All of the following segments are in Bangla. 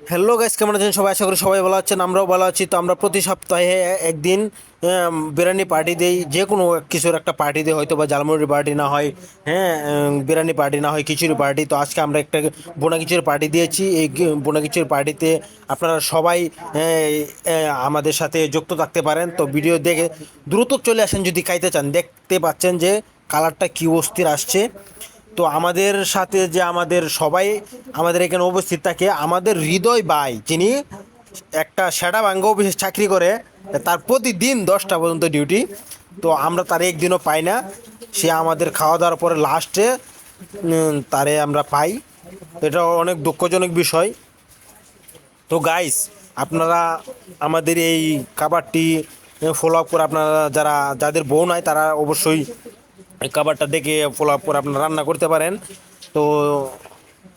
হ্যালো গাইস, কেমন আছেন সবাই? আশা করি সবাই ভালো আছেন, আমরাও ভালো আছি। তো আমরা প্রতি সপ্তাহে একদিন বিরিয়ানি পার্টি দেই, যে কোনো কিছুর একটা পার্টি দিই, হয়তো বা ঝালমুড়ি পার্টি না হয়, হ্যাঁ, বিরিয়ানি পার্টি না হয় খিচুড়ি পার্টি। তো আজকে আমরা একটা বোনা খিচুড়ি পার্টি দিয়েছি। এই বোনা খিচুড়ি পার্টিতে আপনারা সবাই আমাদের সাথে যুক্ত থাকতে পারেন। তো ভিডিও দেখে দ্রুত চলে আসেন যদি খাইতে চান। দেখতে পাচ্ছেন যে কালারটা কি অস্থির আসছে। তো আমাদের সাথে যে আমাদের সবাই আমাদের এখানে উপস্থিত থাকে, আমাদের হৃদয় ভাই, যিনি একটা সেটা বাঙ্গ অফিসে চাকরি করে, তার প্রতিদিন 10টা পর্যন্ত ডিউটি। তো আমরা তার একদিনও পাই না। সে আমাদের খাওয়া দাওয়ার পরে লাস্টে তারে আমরা পাই। এটা অনেক দুঃখজনক বিষয়। তো গাইস, আপনারা আমাদের এই খাবারটি ফলো আপ করে, আপনারা যাদের বউ নাই তারা অবশ্যই এই খাবারটা দেখে ফলো আপ করে আপনারা রান্না করতে পারেন। তো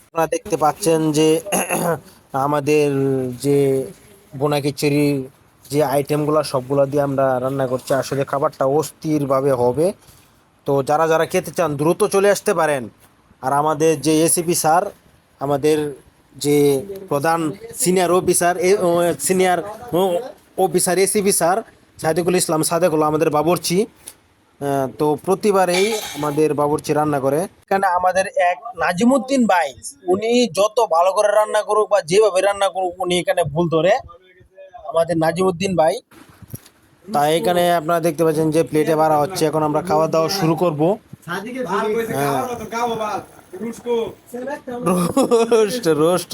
আপনারা দেখতে পাচ্ছেন যে আমাদের যে বোনা খিচুড়ি যে আইটেমগুলো সবগুলো দিয়ে আমরা রান্না করছি, আসলে খাবারটা অস্থিরভাবে হবে। তো যারা যারা খেতে চান দ্রুত চলে আসতে পারেন। আর আমাদের যে এসিপি স্যার, আমাদের যে প্রধান senior officer ACP sir Sadekul Islam Sadekul, আমাদের বাবুর্চি, তো প্রতিবারেই আমাদের বাবুর্চি রান্না করে। এখানে আমাদের এক নাজিমুদ্দিন ভাই, উনি যত ভালো করে রান্না করুক বা যেভাবে রান্না করুক, উনি এখানে ভুল ধরে। আমাদের নাজিমুদ্দিন ভাই, তাই এখানে আপনারা দেখতে পাচ্ছেন যে প্লেটে বাড়া হচ্ছে। এখন আমরা খাওয়া দাওয়া শুরু করব। রোস্ট রোস্ট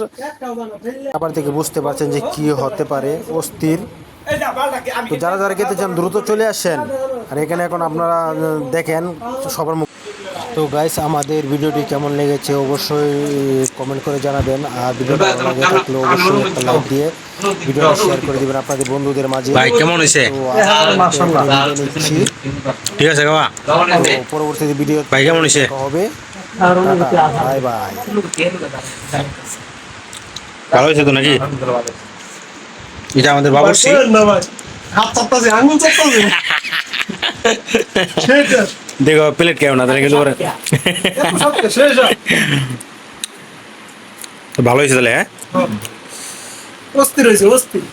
খাবার থেকে বুঝতে পারছেন যে কি হতে পারে, অস্থির। তো যারা যারা খেতে চান দ্রুত চলে আসেন। আর এখানে এখন আপনারা দেখেন সবার মুখ। তো গাইস, আমাদের ভিডিওটি কেমন লেগেছে অবশ্যই কমেন্ট করে জানাবেন। আর ভিডিওটা ভালো লাগে থাকলে অবশ্যই একটা লাইক দিয়ে ভিডিওটা শেয়ার করে দিবেন আপনাদের বন্ধুদের মাঝে। ভাই কেমন হইছে? তো আজকে নিচ্ছি। ঠিক আছে বাবা। তো পরবর্তীতে ভিডিও ভাই কেমন হইছে? হবে। Bye bye. ভালো হয়েছে তো নাকি? এটা আমাদের বাবুর্চি। দেখো প্লেট কেমন না কিন্তু ভালো হয়েছে তাহলে। হ্যাঁ, অস্থির হয়েছে অস্থির।